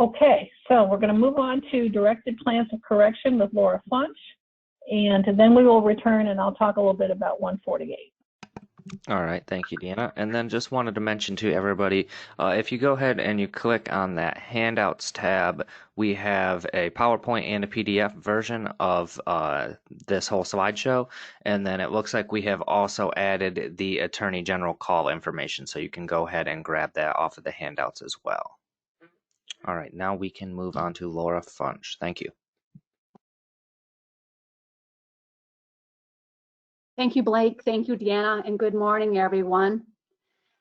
B: Okay, so we're going to move on to directed plans of correction with Laura Funch, and then we will return and I'll talk a little bit about 148.
D: All right, thank you, Deanna. And then just wanted to mention to everybody, if you go ahead and you click on that Handouts tab, we have a PowerPoint and a PDF version of this whole slideshow. And then it looks like we have also added the Attorney General call information, so you can go ahead and grab that off of the handouts as well. All right, now we can move on to Laura Funch. Thank you.
E: Thank you, Blake. Thank you, Deanna, and good morning, everyone.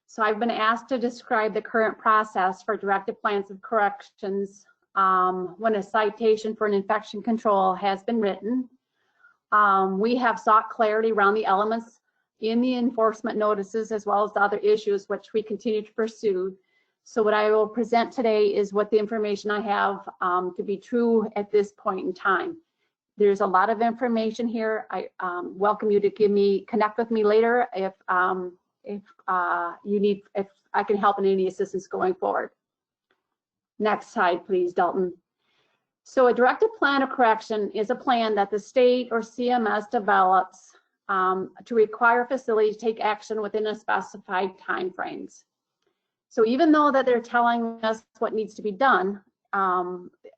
E: So I've been asked to describe the current process for directed plans of corrections when a citation for an infection control has been written. We have sought clarity around the elements in the enforcement notices as well as the other issues which we continue to pursue. So what I will present today is what the information I have to be true at this point in time. There's a lot of information here. I welcome you to connect with me later if if I can help in any assistance going forward. Next slide, please, Dalton. So a directed plan of correction is a plan that the state or CMS develops to require facilities to take action within a specified timeframes. So even though that they're telling us what needs to be done,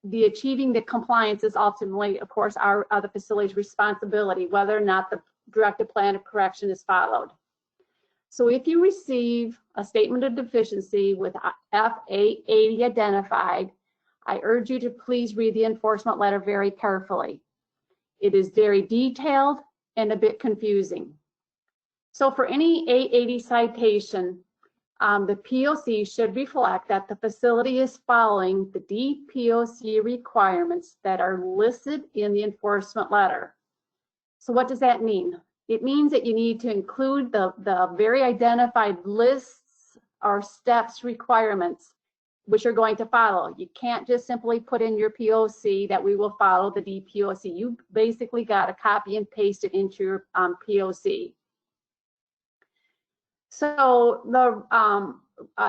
E: the achieving the compliance is ultimately, of course, the facility's responsibility, whether or not the directed plan of correction is followed. So if you receive a statement of deficiency with F880 identified, I urge you to please read the enforcement letter very carefully. It is very detailed and a bit confusing. So for any 880 citation, the POC should reflect that the facility is following the DPOC requirements that are listed in the enforcement letter. So what does that mean? It means that you need to include the very identified lists or steps requirements which you're going to follow. You can't just simply put in your POC that we will follow the DPOC. You basically got to copy and paste it into your POC. So the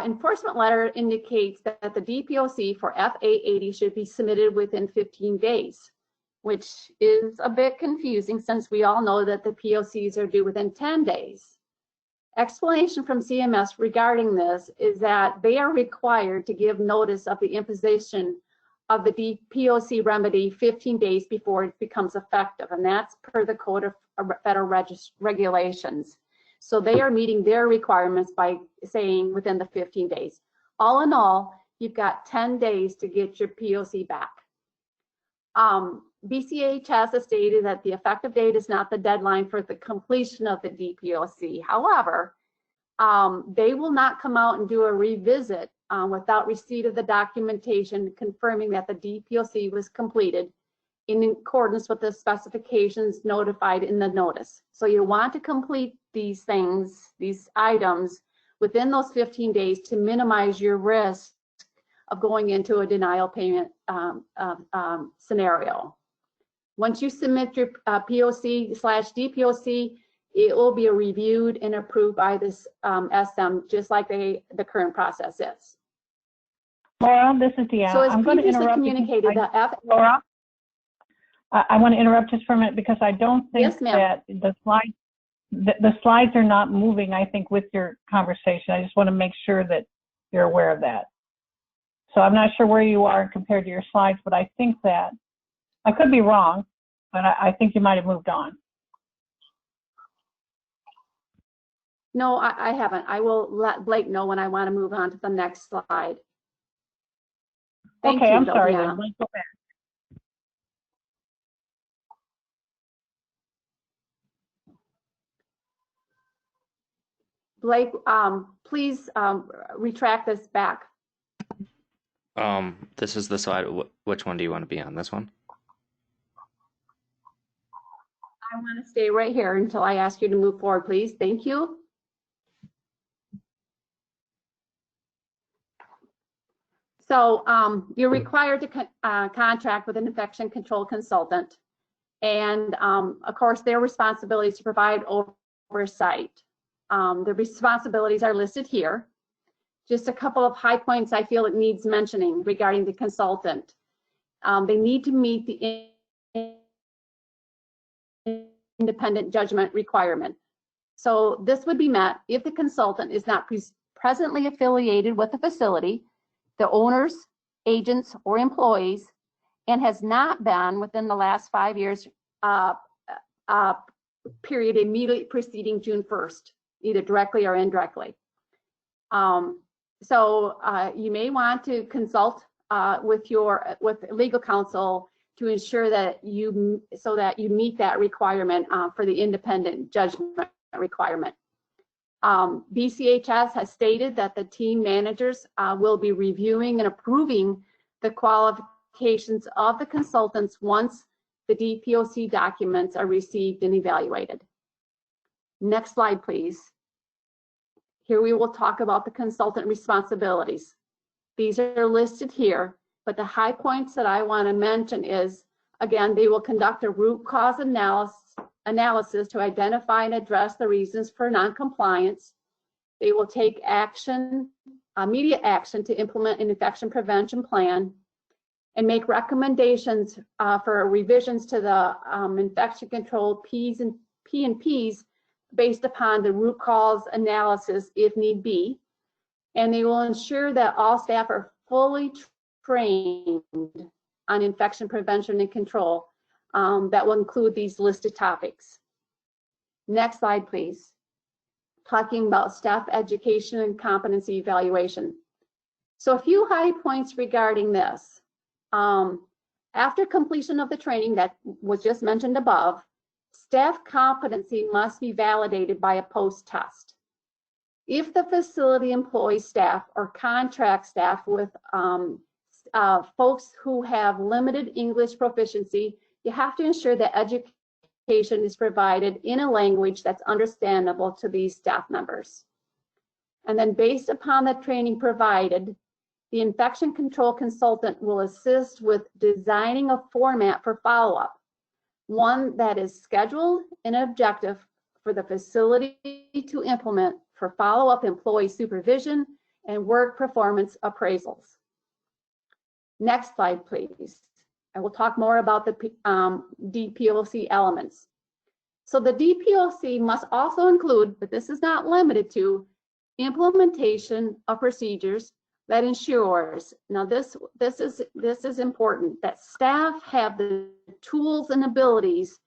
E: enforcement letter indicates that the DPOC for F880 should be submitted within 15 days, which is a bit confusing since we all know that the POCs are due within 10 days. Explanation from CMS regarding this is that they are required to give notice of the imposition of the DPOC remedy 15 days before it becomes effective, and that's per the Code of Federal Regulations. So they are meeting their requirements by saying within the 15 days. All in all, you've got 10 days to get your POC back. BCHS has stated that the effective date is not the deadline for the completion of the DPOC. However, they will not come out and do a revisit without receipt of the documentation confirming that the DPOC was completed in accordance with the specifications notified in the notice. So you want to complete these things, these items, within those 15 days to minimize your risk of going into a denial payment scenario. Once you submit your POC/DPOC, it will be reviewed and approved by this SM, just like the current process is.
B: Laura, this is Deanna.
E: So as
B: I'm going to
E: previously
B: interrupt
E: communicated,
B: Laura, I want to interrupt just for a minute because I don't think
E: Yes,
B: that the slides are not moving, I think, with your conversation. I just want to make sure that you're aware of that. So I'm not sure where you are compared to your slides, but I think that, I could be wrong, but I think you might have moved on.
E: No, I haven't. I will let Blake know when I want to move on to the next slide. Thank
B: Okay,
E: you,
B: I'm sorry
E: Deanna.
B: then. Let's go back.
E: Blake, please retract this back.
D: This is the slide. Which one do you want to be on? This one?
E: I want to stay right here until I ask you to move forward, please. Thank you. So you're required to contract with an infection control consultant. And of course, their responsibility is to provide oversight. The responsibilities are listed here. Just a couple of high points I feel it needs mentioning regarding the consultant. They need to meet the independent judgment requirement. So this would be met if the consultant is not presently affiliated with the facility, the owners, agents, or employees, and has not been within the last 5 years period immediately preceding June 1st, either directly or indirectly. So you may want to consult with legal counsel to ensure that you meet that requirement for the independent judgment requirement. BCHS has stated that the team managers will be reviewing and approving the qualifications of the consultants once the DPOC documents are received and evaluated. Next slide, please. Here we will talk about the consultant responsibilities. These are listed here, but the high points that I want to mention is, again, they will conduct a root cause analysis to identify and address the reasons for noncompliance. They will take action, immediate action to implement an infection prevention plan and make recommendations for revisions to the infection control P&Ps based upon the root cause analysis if need be. And they will ensure that all staff are fully trained on infection prevention and control that will include these listed topics. Next slide, please. Talking about staff education and competency evaluation. So a few high points regarding this. After completion of the training that was just mentioned above, staff competency must be validated by a post-test. If the facility employs staff or contract staff with folks who have limited English proficiency, you have to ensure that education is provided in a language that's understandable to these staff members. And then based upon the training provided, the infection control consultant will assist with designing a format for follow-up, one that is scheduled and objective for the facility to implement for follow-up employee supervision and work performance appraisals. Next slide, please. I will talk more about the DPOC elements. So the DPOC must also include, but this is not limited to, implementation of procedures that ensures, now this is important, that staff have the tools and abilities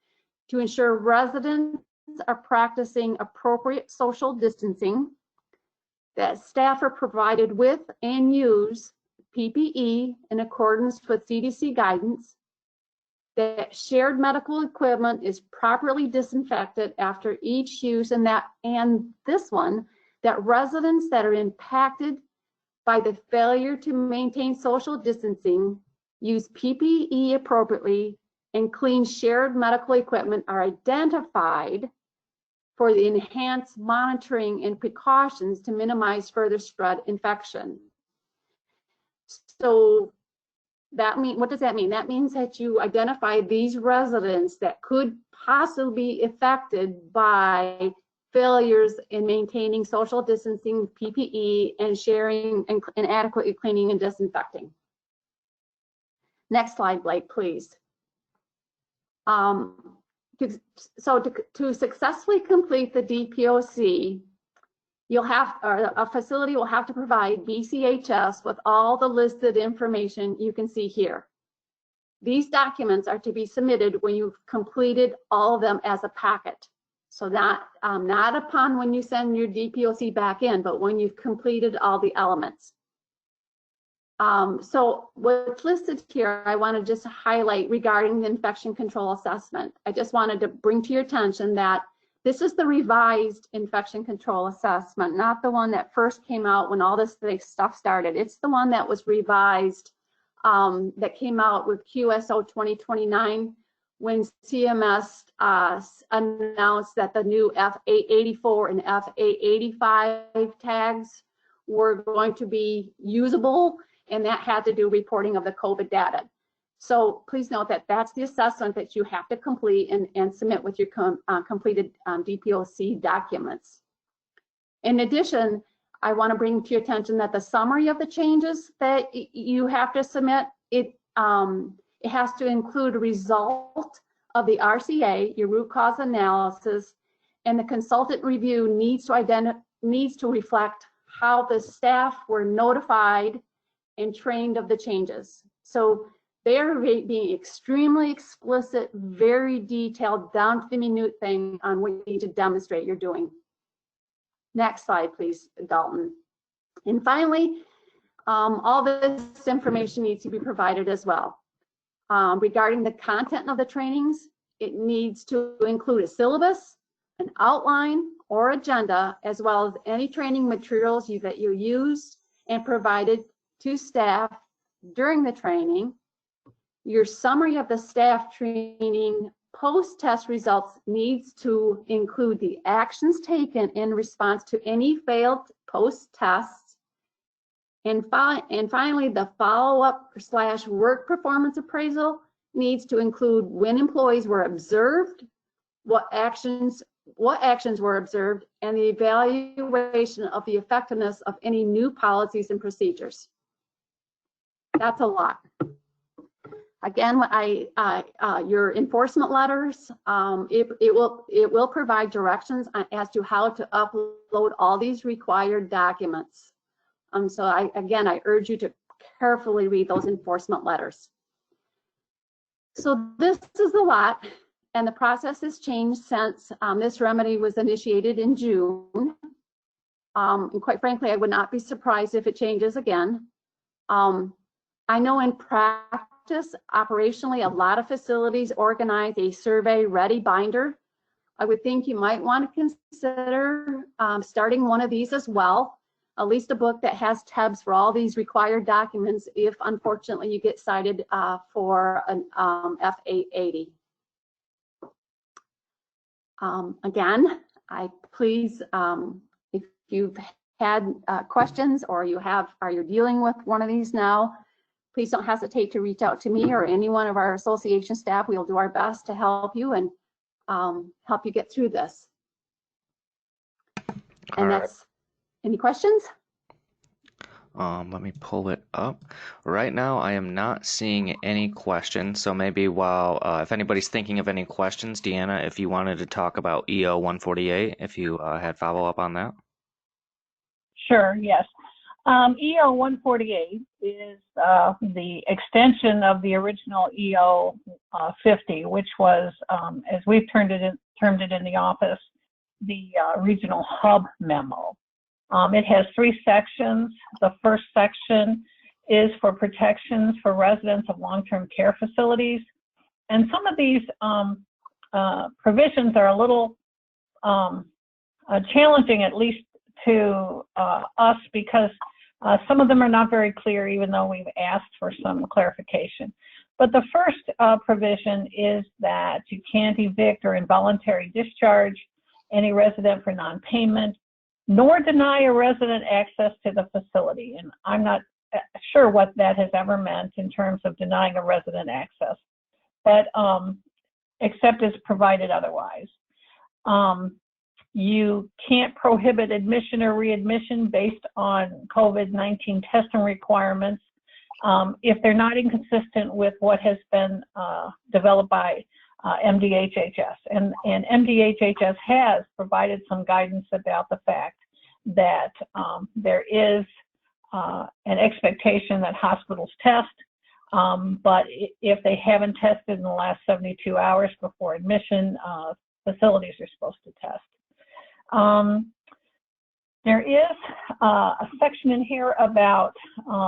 E: to ensure residents are practicing appropriate social distancing, that staff are provided with and use PPE in accordance with CDC guidance, that shared medical equipment is properly disinfected after each use, and this one, that residents that are impacted by the failure to maintain social distancing, use PPE appropriately, and clean shared medical equipment are identified for the enhanced monitoring and precautions to minimize further spread infection. So what does that mean? That means that you identify these residents that could possibly be affected by failures in maintaining social distancing, PPE, and sharing and adequately cleaning and disinfecting. Next slide, Blake, please. To successfully complete the DPOC, a facility will have to provide VCHS with all the listed information you can see here. These documents are to be submitted when you've completed all of them as a packet. So not upon when you send your DPOC back in, but when you've completed all the elements. So what's listed here, I want to just highlight regarding the infection control assessment. I just wanted to bring to your attention that this is the revised infection control assessment, not the one that first came out when all this stuff started. It's the one that was revised, that came out with QSO 2029 when CMS announced that the new F884 and F885 tags were going to be usable, and that had to do reporting of the COVID data. So please note that that's the assessment that you have to complete and submit with your completed DPOC documents. In addition, I want to bring to your attention that the summary of the changes that you have to submit, it has to include a result of the RCA, your root cause analysis, and the consultant review needs to reflect how the staff were notified and trained of the changes. So they're being extremely explicit, very detailed, down to the minute thing on what you need to demonstrate you're doing. Next slide, please, Dalton. And finally, all this information needs to be provided as well. Regarding the content of the trainings, it needs to include a syllabus, an outline, or agenda, as well as any training materials that you used and provided to staff during the training. Your summary of the staff training post-test results needs to include the actions taken in response to any failed post-tests. And finally, the follow-up / work performance appraisal needs to include when employees were observed, what actions were observed, and the evaluation of the effectiveness of any new policies and procedures. That's a lot. Again, your enforcement letters, it will provide directions as to how to upload all these required documents. So I urge you to carefully read those enforcement letters. So this is a lot, and the process has changed since this remedy was initiated in June. And quite frankly, I would not be surprised if it changes again. I know in practice, operationally, a lot of facilities organize a survey-ready binder. I would think you might want to consider starting one of these as well, at least a book that has tabs for all these required documents if unfortunately you get cited for an F880. Again, please, if you've had questions or you're dealing with one of these now, please don't hesitate to reach out to me or any one of our association staff. We'll do our best to help you and help you get through this. And that's, any questions?
D: Let me pull it up. Right now, I am not seeing any questions. So maybe while, if anybody's thinking of any questions, Deanna, if you wanted to talk about EO 148, if you had follow up on that.
B: Sure, yes. EO 148 is the extension of the original EO 50, which was, as we've termed it in the office, the regional hub memo. It has 3 sections. The first section is for protections for residents of long-term care facilities. And some of these provisions are a little challenging, at least to us, because some of them are not very clear, even though we've asked for some clarification. But the first provision is that you can't evict or involuntary discharge any resident for non-payment, nor deny a resident access to the facility. And I'm not sure what that has ever meant in terms of denying a resident access, but except as provided otherwise. You can't prohibit admission or readmission based on COVID-19 testing requirements if they're not inconsistent with what has been developed by MDHHS. And MDHHS has provided some guidance about the fact that there is an expectation that hospitals test, but if they haven't tested in the last 72 hours before admission, facilities are supposed to test. There is a section in here about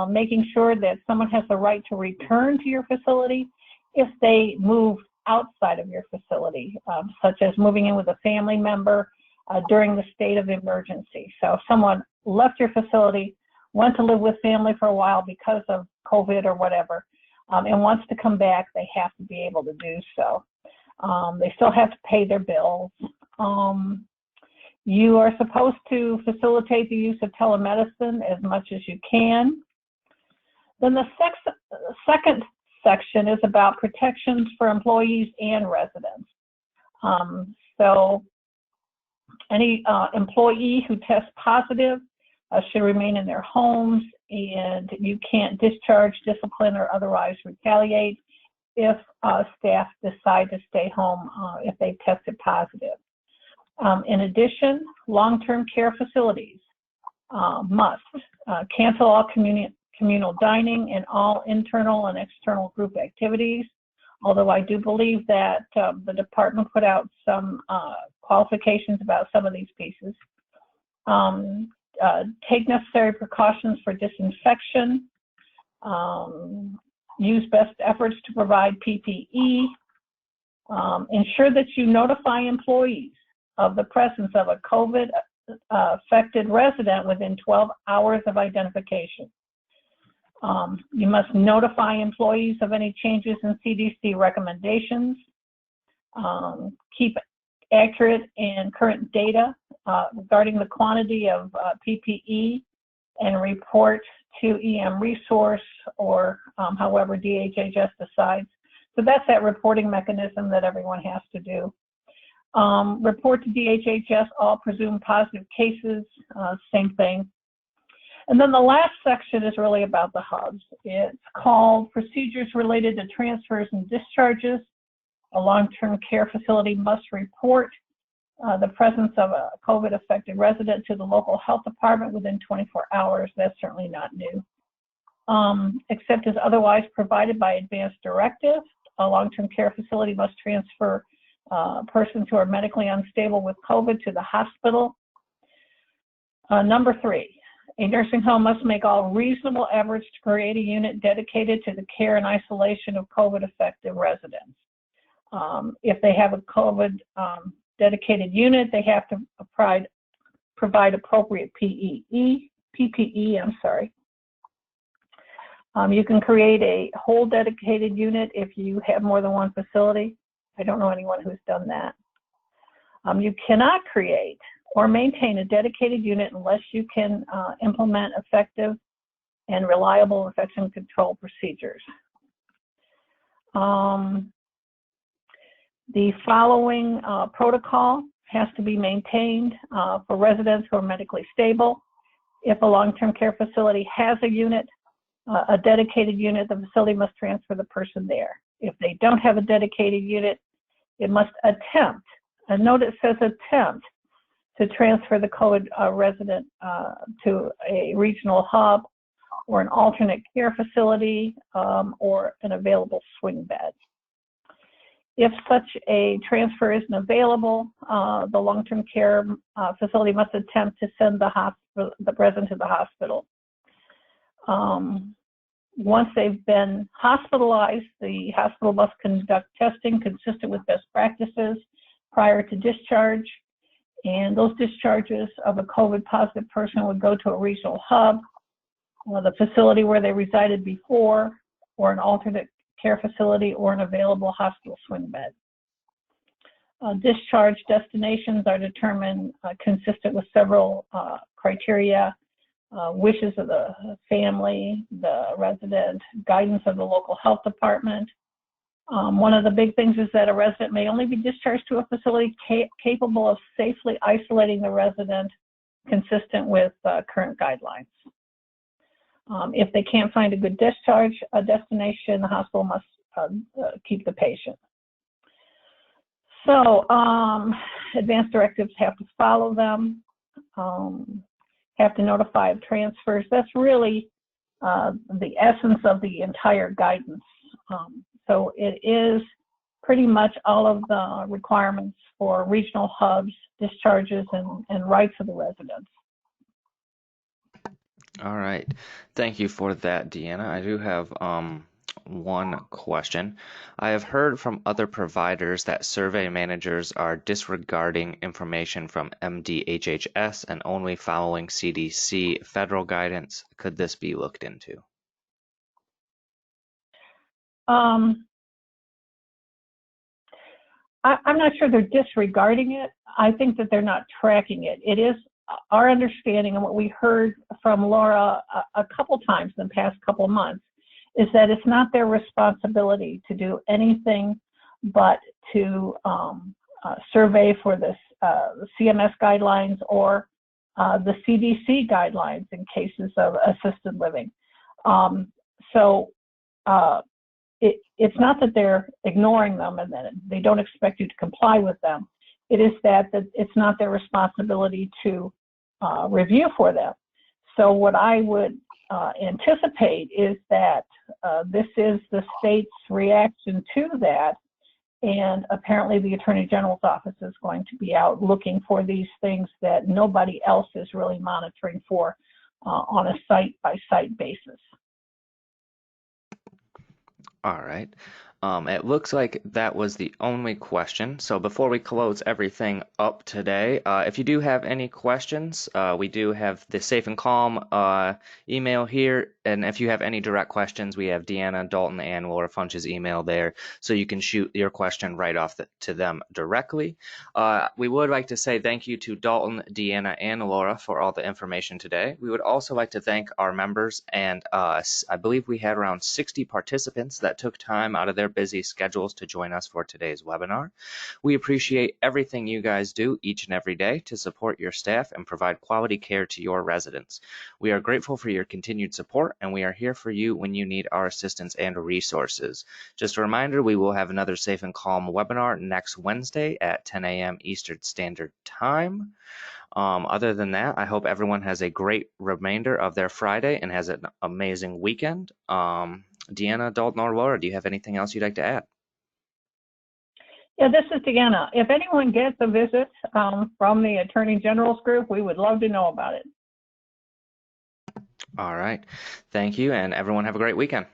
B: making sure that someone has the right to return to your facility if they move outside of your facility, such as moving in with a family member during the state of emergency. So if someone left your facility, went to live with family for a while because of COVID or whatever, and wants to come back, they have to be able to do so. They still have to pay their bills. You are supposed to facilitate the use of telemedicine as much as you can. Then the second section is about protections for employees and residents. So any employee who tests positive should remain in their homes, and you can't discharge, discipline, or otherwise retaliate if staff decide to stay home if they've tested positive. In addition, long-term care facilities must cancel all communal dining and all internal and external group activities, although I do believe that the department put out some qualifications about some of these pieces. Take necessary precautions for disinfection, use best efforts to provide PPE, ensure that you notify employees of the presence of a COVID-affected resident within 12 hours of identification. You must notify employees of any changes in CDC recommendations. Keep accurate and current data regarding the quantity of PPE and report to EM Resource or however DHHS decides. So that's that reporting mechanism that everyone has to do. Report to DHHS all presumed positive cases, same thing. And then the last section is really about the hubs. It's called Procedures Related to Transfers and Discharges. A long-term care facility must report the presence of a COVID-affected resident to the local health department within 24 hours. That's certainly not new. Except as otherwise provided by advance directive, a long-term care facility must transfer persons who are medically unstable with COVID to the hospital. Number 3, a nursing home must make all reasonable efforts to create a unit dedicated to the care and isolation of COVID-affected residents. If they have a COVID dedicated unit, they have to provide appropriate PPE. You can create a whole dedicated unit if you have more than one facility. I don't know anyone who's done that. You cannot create or maintain a dedicated unit unless you can implement effective and reliable infection control procedures. The following protocol has to be maintained for residents who are medically stable. If a long-term care facility has a unit, a dedicated unit, the facility must transfer the person there. If they don't have a dedicated unit, it must attempt, a note it says attempt, to transfer the COVID resident to a regional hub or an alternate care facility or an available swing bed. If such a transfer isn't available, the long-term care facility must attempt to send the resident to the hospital. Once they've been hospitalized, the hospital must conduct testing consistent with best practices prior to discharge. And those discharges of a COVID positive person would go to a regional hub, or the facility where they resided before, or an alternate care facility, or an available hospital swing bed. Discharge destinations are determined consistent with several criteria: wishes of the family, the resident, guidance of the local health department. One of the big things is that a resident may only be discharged to a facility capable of safely isolating the resident consistent with current guidelines. If they can't find a good discharge destination, the hospital must keep the patient. So advanced directives have to follow them, have to notify of transfers. That's really the essence of the entire guidance. So it is pretty much all of the requirements for regional hubs, discharges, and rights of the residents.
D: All right. Thank you for that, Deanna. I do have one question. I have heard from other providers that survey managers are disregarding information from MDHHS and only following CDC federal guidance. Could this be looked into?
B: I'm not sure they're disregarding it. I think that they're not tracking it. It is our understanding, and what we heard from Laura a couple times in the past couple months, is that it's not their responsibility to do anything but to survey for the CMS guidelines or the CDC guidelines in cases of assisted living. It's not that they're ignoring them and that they don't expect you to comply with them. It is that it's not their responsibility to review for them. So what I would anticipate is that this is the state's reaction to that, and apparently the Attorney General's office is going to be out looking for these things that nobody else is really monitoring for on a site-by-site basis.
D: All right. It looks like that was the only question. So before we close everything up today, if you do have any questions, we do have the Safe and Calm email here. And if you have any direct questions, we have Deanna, Dalton, and Laura Funch's email there. So you can shoot your question right off to them directly. We would like to say thank you to Dalton, Deanna, and Laura for all the information today. We would also like to thank our members, and I believe we had around 60 participants that took time out of their busy schedules to join us for today's webinar. We appreciate everything you guys do each and every day to support your staff and provide quality care to your residents. We are grateful for your continued support, and we are here for you when you need our assistance and resources. Just a reminder, we will have another Safe and Calm webinar next Wednesday at 10 a.m. Eastern Standard Time. Other than that, I hope everyone has a great remainder of their Friday and has an amazing weekend. Deanna, Dalton, or Laura, do you have anything else you'd like to add?
B: Yeah, this is Deanna. If anyone gets a visit from the Attorney General's group, we would love to know about it.
D: All right. Thank you, and everyone have a great weekend.